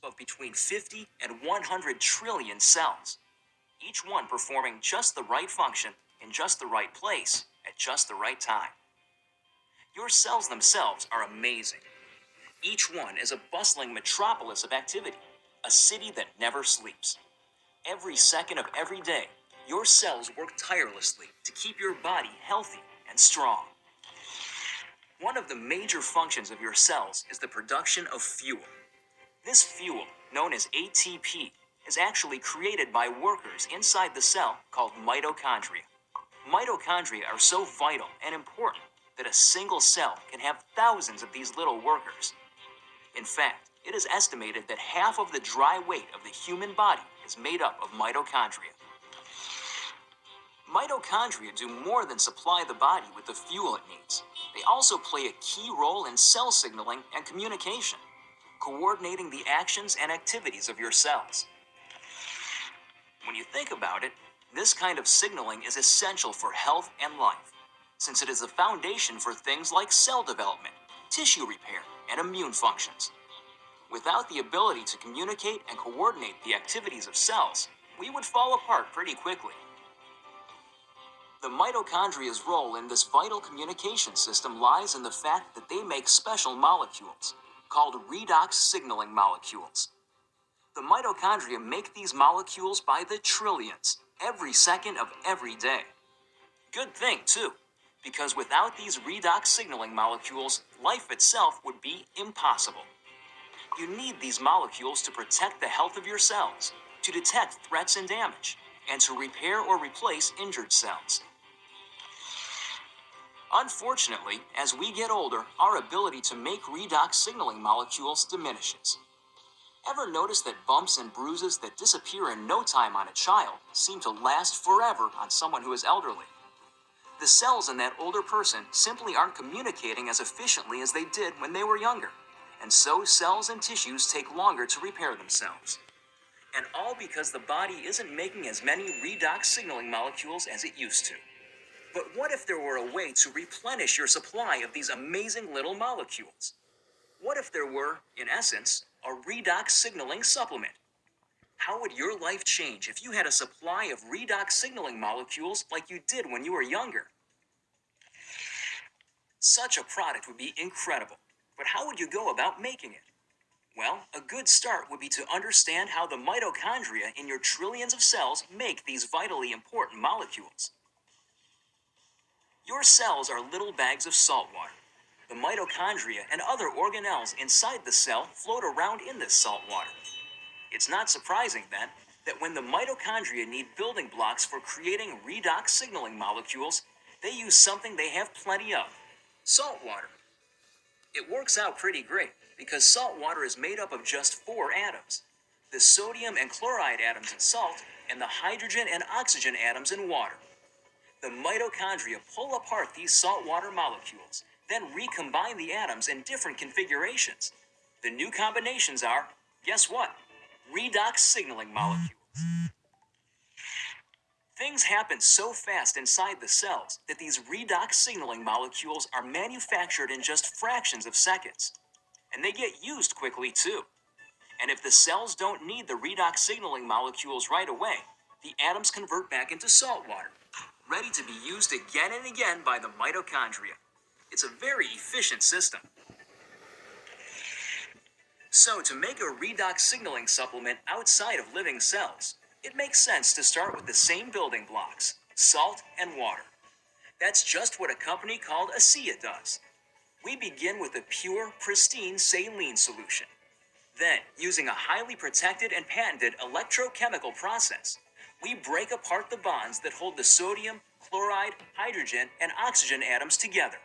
of between 50 and 100 trillion cells, each one performing just the right function in just the right place at just the right time. Your cells themselves are amazing. Each one is a bustling metropolis of activity, a city that never sleeps. Every second of every day, your cells work tirelessly to keep your body healthy and strong. One of the major functions of your cells is the production of fuel. This fuel, known as ATP, is actually created by workers inside the cell called mitochondria. Mitochondria are so vital and important that a single cell can have thousands of these little workers. In fact, it is estimated that half of the dry weight of the human body is made up of mitochondria. Mitochondria do more than supply the body with the fuel it needs. They also play a key role in cell signaling and communication, coordinating the actions and activities of your cells. When you think about it, this kind of signaling is essential for health and life, since it is the foundation for things like cell development, tissue repair, and immune functions. Without the ability to communicate and coordinate the activities of cells, we would fall apart pretty quickly. The mitochondria's role in this vital communication system lies in the fact that they make special molecules, called redox signaling molecules. The mitochondria make these molecules by the trillions, every second of every day. Good thing, too, because without these redox signaling molecules, life itself would be impossible. You need these molecules to protect the health of your cells, to detect threats and damage, and to repair or replace injured cells. Unfortunately, as we get older, our ability to make redox signaling molecules diminishes. Ever notice that bumps and bruises that disappear in no time on a child seem to last forever on someone who is elderly? The cells in that older person simply aren't communicating as efficiently as they did when they were younger, and so cells and tissues take longer to repair themselves. And all because the body isn't making as many redox signaling molecules as it used to. But what if there were a way to replenish your supply of these amazing little molecules? What if there were, in essence, a redox signaling supplement? How would your life change if you had a supply of redox signaling molecules like you did when you were younger? Such a product would be incredible, but how would you go about making it? Well, a good start would be to understand how the mitochondria in your trillions of cells make these vitally important molecules. Your cells are little bags of salt water. The mitochondria and other organelles inside the cell float around in this salt water. It's not surprising, then, that when the mitochondria need building blocks for creating redox signaling molecules, they use something they have plenty of: salt water. It works out pretty great, because salt water is made up of just 4 atoms: the sodium and chloride atoms in salt, and the hydrogen and oxygen atoms in water. The mitochondria pull apart these saltwater molecules, then recombine the atoms in different configurations. The new combinations are, guess what? Redox signaling molecules. Things happen so fast inside the cells that these redox signaling molecules are manufactured in just fractions of seconds. And they get used quickly, too. And if the cells don't need the redox signaling molecules right away, the atoms convert back into salt water, ready to be used again and again by the mitochondria. It's a very efficient system. So, to make a redox signaling supplement outside of living cells, it makes sense to start with the same building blocks: salt and water. That's just what a company called ASEA does. We begin with a pure, pristine saline solution. Then, using a highly protected and patented electrochemical process, we break apart the bonds that hold the sodium, chloride, hydrogen, and oxygen atoms together.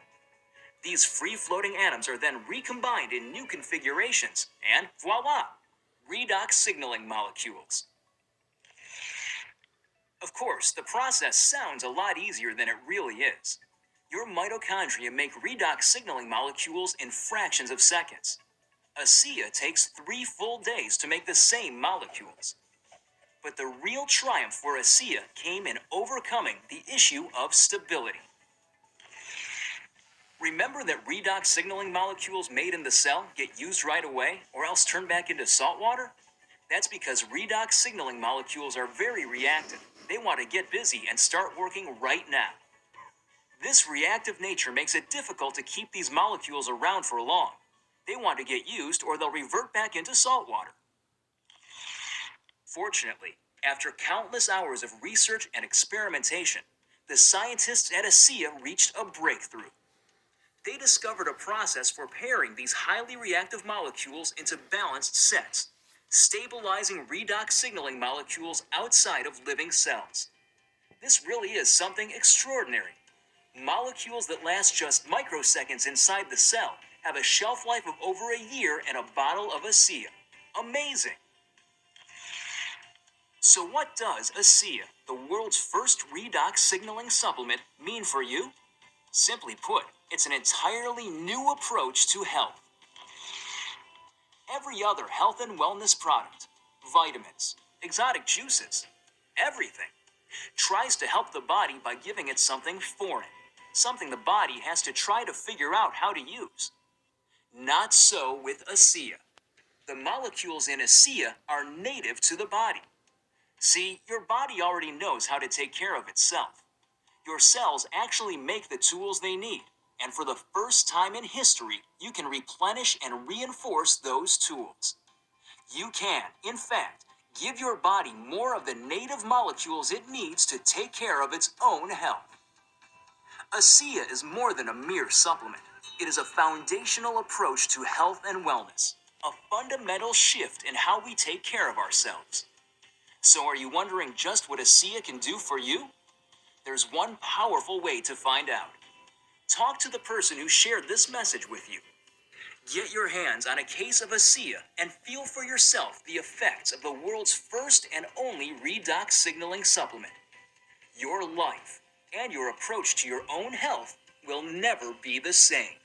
These free-floating atoms are then recombined in new configurations, and voila! Redox signaling molecules. Of course, the process sounds a lot easier than it really is. Your mitochondria make redox signaling molecules in fractions of seconds. ASEA takes 3 full days to make the same molecules. But the real triumph for ASEA came in overcoming the issue of stability. Remember that redox signaling molecules made in the cell get used right away or else turn back into salt water? That's because redox signaling molecules are very reactive. They want to get busy and start working right now. This reactive nature makes it difficult to keep these molecules around for long. They want to get used or they'll revert back into salt water. Fortunately, after countless hours of research and experimentation, the scientists at ASEA reached a breakthrough. They discovered a process for pairing these highly reactive molecules into balanced sets, stabilizing redox signaling molecules outside of living cells. This really is something extraordinary. Molecules that last just microseconds inside the cell have a shelf life of over a year in a bottle of ASEA. Amazing! So what does ASEA, the world's first redox signaling supplement, mean for you? Simply put, it's an entirely new approach to health. Every other health and wellness product, vitamins, exotic juices, everything, tries to help the body by giving it something foreign, something the body has to try to figure out how to use. Not so with ASEA. The molecules in ASEA are native to the body. See, your body already knows how to take care of itself. Your cells actually make the tools they need, and for the first time in history, you can replenish and reinforce those tools. You can, in fact, give your body more of the native molecules it needs to take care of its own health. ASEA is more than a mere supplement. It is a foundational approach to health and wellness, a fundamental shift in how we take care of ourselves. So are you wondering just what ASEA can do for you? There's one powerful way to find out. Talk to the person who shared this message with you. Get your hands on a case of ASEA and feel for yourself the effects of the world's first and only redox signaling supplement. Your life and your approach to your own health will never be the same.